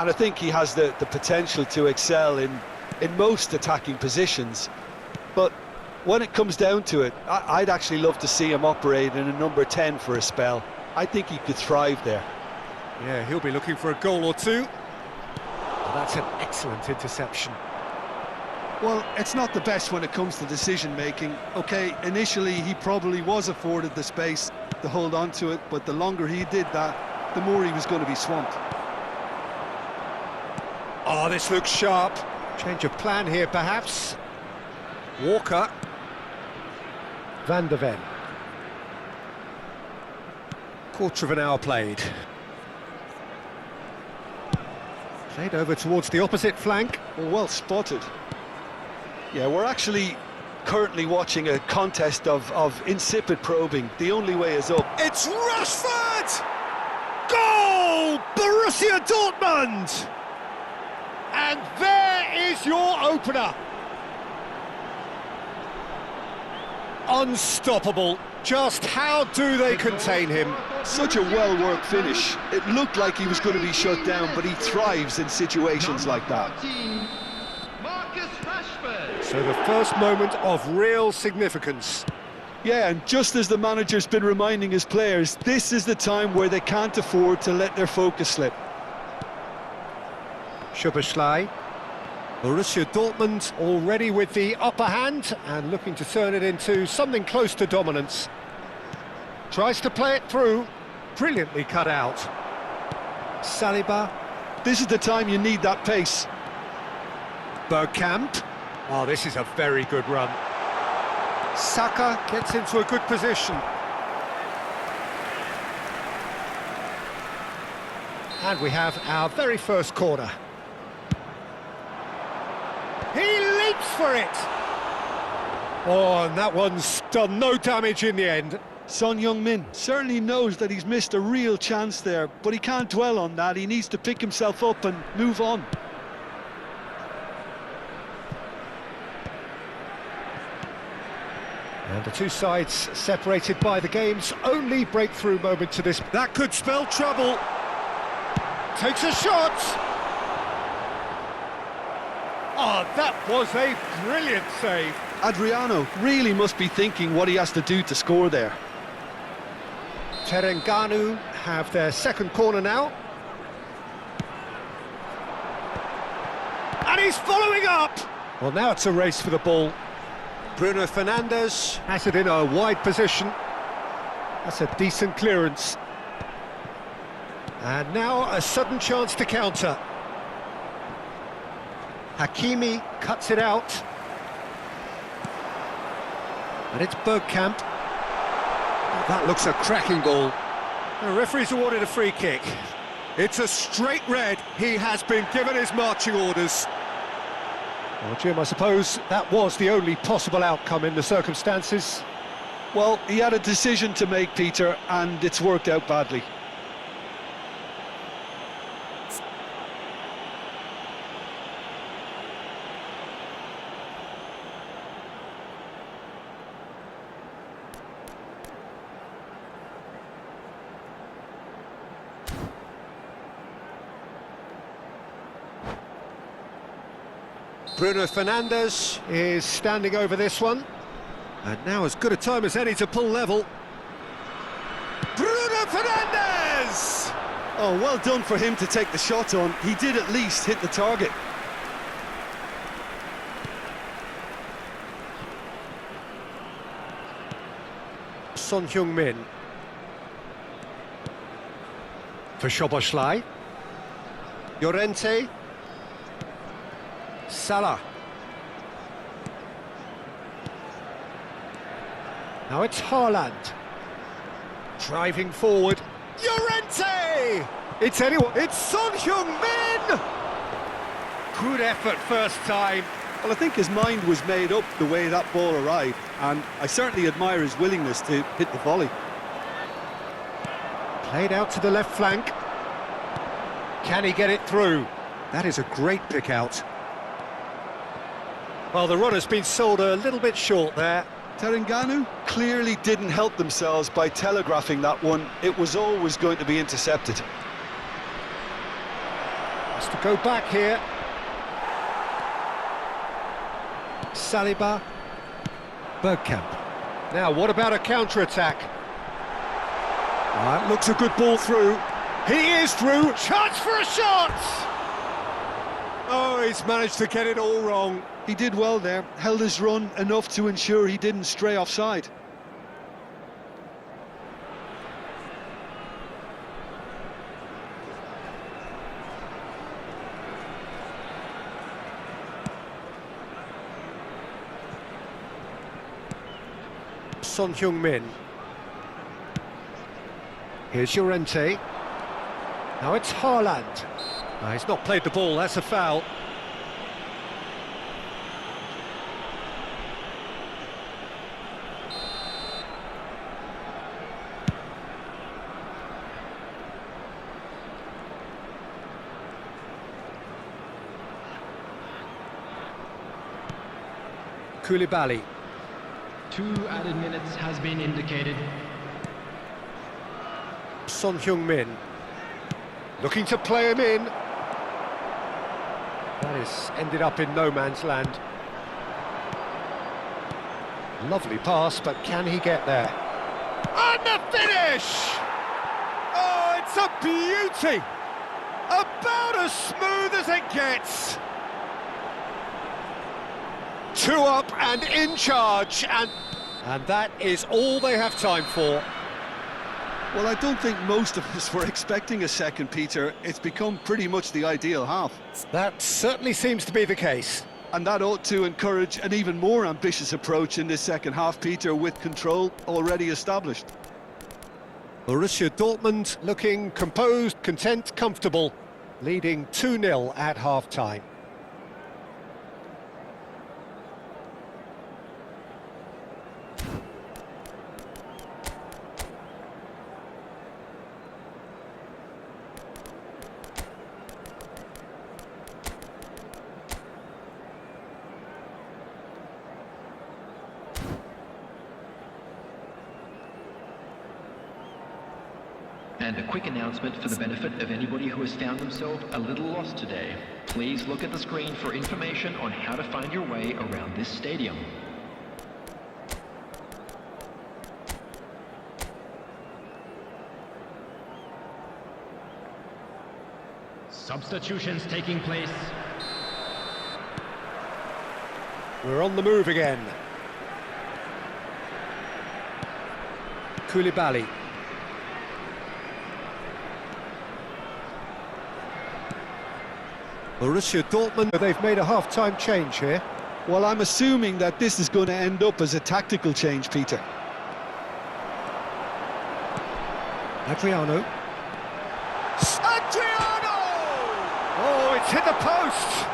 And I think he has the potential to excel in most attacking positions. But when it comes down to it, I'd actually love to see him operate in a number 10 for a spell. I think he could thrive there. Yeah, he'll be looking for a goal or two. Well, that's an excellent interception. Well, it's not the best when it comes to decision-making. OK, initially he probably was afforded the space to hold on to it, but the longer he did that, the more he was going to be swamped. Oh, this looks sharp. Change of plan here, perhaps. Walker. Van der Ven. Quarter of an hour played. Played over towards the opposite flank. Well spotted. Yeah, we're actually currently watching a contest of insipid probing. The only way is up. It's Rashford! Goal! Borussia Dortmund! And there is your opener. Unstoppable. Just how do they contain him? Such a well-worked finish. It looked like he was going to be shut down, but he thrives in situations like that. So the first moment of real significance. Yeah, and just as the manager's been reminding his players, this is the time where they can't afford to let their focus slip. Szoboszlai. Borussia Dortmund already with the upper hand and looking to turn it into something close to dominance. Tries to play it through. Brilliantly cut out. Saliba. This is the time you need that pace. Bergkamp. Oh, this is a very good run. Saka gets into a good position. And we have our very first corner. He leaps for it! Oh, and that one's done no damage in the end. Son Heung-min certainly knows that he's missed a real chance there, but he can't dwell on that. He needs to pick himself up and move on. And the two sides separated by the game's only breakthrough moment to this. That could spell trouble. Takes a shot. Oh, that was a brilliant save. Adriano really must be thinking what he has to do to score there. Terengganu have their second corner now. And he's following up! Well, now it's a race for the ball. Bruno Fernandes has it in a wide position. That's a decent clearance. And now a sudden chance to counter. Hakimi cuts it out. And it's Bergkamp. Oh, that looks a cracking ball. The referee's awarded a free kick. It's a straight red. He has been given his marching orders. Well, Jim, I suppose that was the only possible outcome in the circumstances. Well, he had a decision to make, Peter, and it's worked out badly. Bruno Fernandes is standing over this one. And now as good a time as any to pull level. Bruno Fernandes! Oh, well done for him to take the shot on. He did at least hit the target. Son Heung-min. For Szoboszlai. Llorente. Salah. Now it's Haaland. Driving forward. Llorente! It's anyone. It's Son Heung-min! Good effort first time. Well, I think his mind was made up the way that ball arrived, and I certainly admire his willingness to hit the volley. Played out to the left flank. Can he get it through? That is a great pick out. Well, the run has been sold a little bit short there. Terengganu clearly didn't help themselves by telegraphing that one. It was always going to be intercepted. Has to go back here. Saliba. Bergkamp. Now, what about a counter-attack? That looks a good ball through. He is through. Chance for a shot! Oh, he's managed to get it all wrong. He did well there, held his run enough to ensure he didn't stray offside. Son Heung-min. Here's Llorente. Now it's Haaland. No, he's not played the ball, that's a foul. Koulibaly. 2 added minutes has been indicated. Son Heung-min. Looking to play him in. That has ended up in no man's land. Lovely pass, but can he get there? And the finish! Oh, it's a beauty! About as smooth as it gets. 2 up and in charge, and that is all they have time for. Well, I don't think most of us were expecting a second, Peter. It's become pretty much the ideal half. That certainly seems to be the case. And that ought to encourage an even more ambitious approach in this second half, Peter, with control already established. Borussia Dortmund looking composed, content, comfortable, leading 2-0 at half-time. And a quick announcement for the benefit of anybody who has found themselves a little lost today. Please look at the screen for information on how to find your way around this stadium. Substitutions taking place. We're on the move again. Koulibaly. Borussia Dortmund, they've made a half-time change here. Well, I'm assuming that this is going to end up as a tactical change, Peter. Adriano. Adriano! Oh, it's hit the post!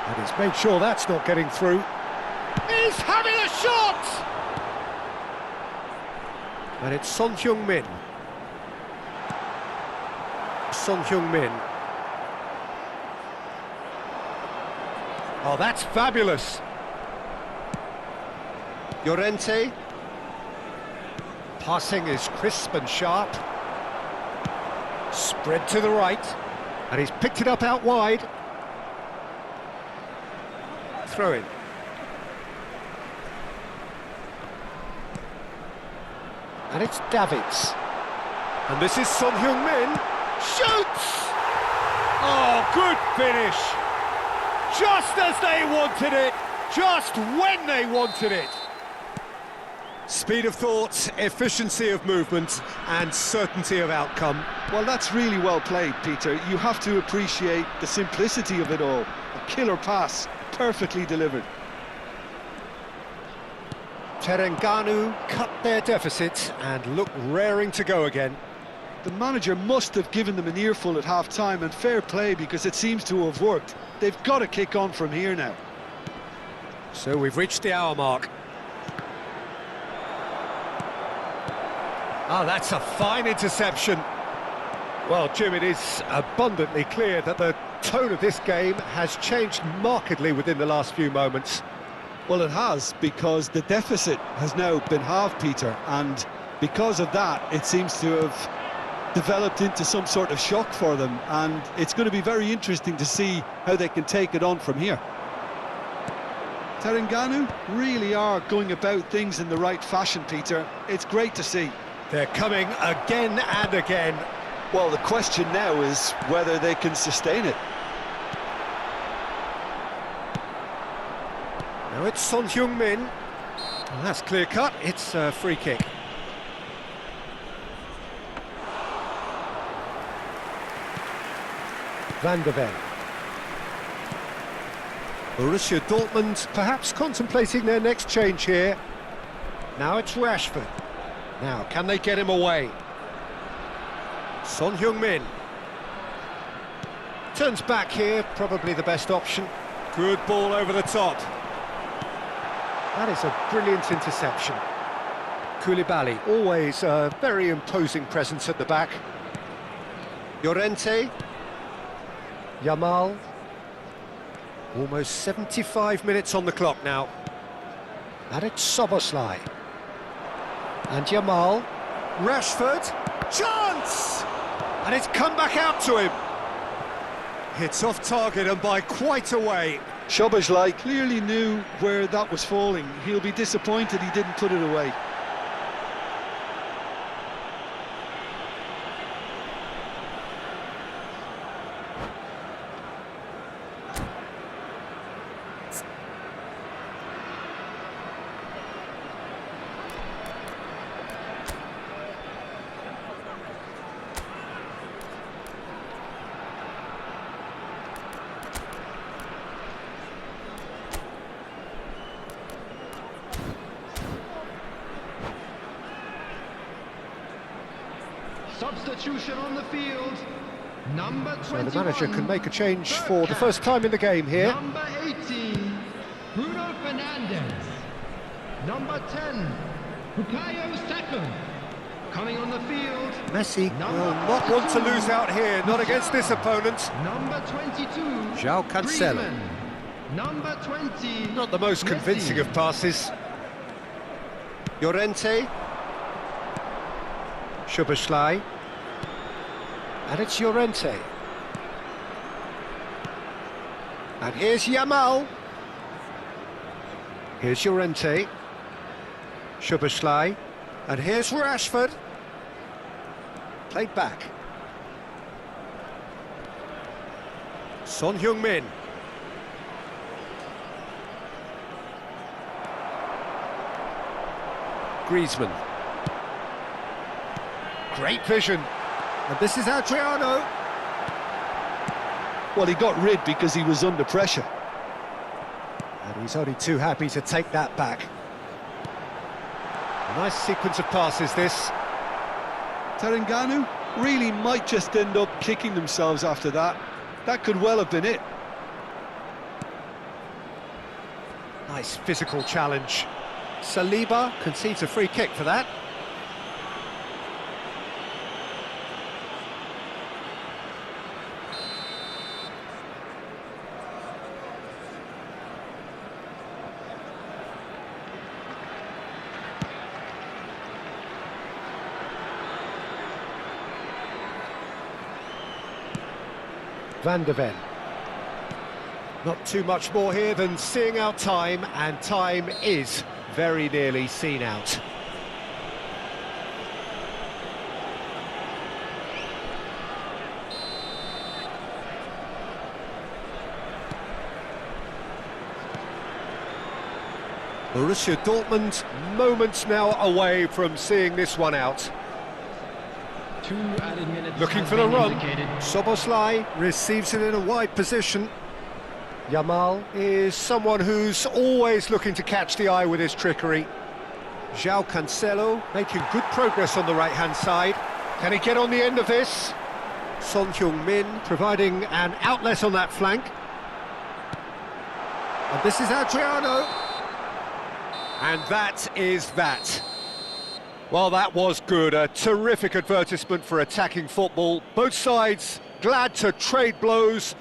And he's made sure that's not getting through. He's having a shot! And it's Son Heung-min. Son Heung-min. Oh, that's fabulous. Llorente. Passing is crisp and sharp. Spread to the right. And he's picked it up out wide. Throw in. And it's Davids. And this is Son Heung-min. Shoots! Oh, good finish! Just as they wanted it, just when they wanted it. Speed of thought, efficiency of movement, and certainty of outcome. Well, that's really well played, Peter. You have to appreciate the simplicity of it all. A killer pass, perfectly delivered. Terengganu cut their deficit and look raring to go again. The manager must have given them an earful at half-time, and fair play, because it seems to have worked. They've got to kick on from here now. So we've reached the hour mark. Oh, that's a fine interception. Well, Jim, it is abundantly clear that the tone of this game has changed markedly within the last few moments. Well, it has, because the deficit has now been halved, Peter, and because of that, it seems to have developed into some sort of shock for them, and it's going to be very interesting to see how they can take it on from here. Terengganu really are going about things in the right fashion, Peter. It's great to see. They're coming again and again. Well, the question now is whether they can sustain it. Now it's Son Heung-min. And that's clear cut, it's a free kick. Van der Ven. Borussia Dortmund perhaps contemplating their next change here. Now it's Rashford. Now, can they get him away? Son Heung-min. Turns back here, probably the best option. Good ball over the top. That is a brilliant interception. Koulibaly, always a very imposing presence at the back. Llorente. Yamal. Almost 75 minutes on the clock now. And it's Szoboszlai. And Yamal. Rashford. Chance! And it's come back out to him. It's off target and by quite a way. Szoboszlai clearly knew where that was falling. He'll be disappointed he didn't put it away. Substitution on the field. Number 21. So the manager can make a change for the first time in the game here. Number 18, Bruno Fernandes. Number 10, Bukayo Saka. Coming on the field. Messi will not want to lose out here, not against this opponent. Number 22, João Cancelo. Griezmann. Number 20, Not the most convincing Messi. of passes. Llorente. Szoboszlai. And it's Llorente. And here's Yamal. Here's Llorente. Szoboszlai. And here's Rashford. Played back. Son Heung-min. Griezmann. Great vision. And this is Adriano. Well, he got rid because he was under pressure. And he's only too happy to take that back. A nice sequence of passes, this. Terengganu really might just end up kicking themselves after that. That could well have been it. Nice physical challenge. Saliba concedes a free kick for that. Van der Ven. Not too much more here than seeing out time, and time is very nearly seen out. Borussia Dortmund moments now away from seeing this one out. 2 added minutes. Looking for the run. Szoboszlai receives it in a wide position. Yamal is someone who's always looking to catch the eye with his trickery. João Cancelo making good progress on the right-hand side. Can he get on the end of this? Son Heung-min providing an outlet on that flank. And this is Adriano. And that is that. Well, that was good. A terrific advertisement for attacking football. Both sides glad to trade blows.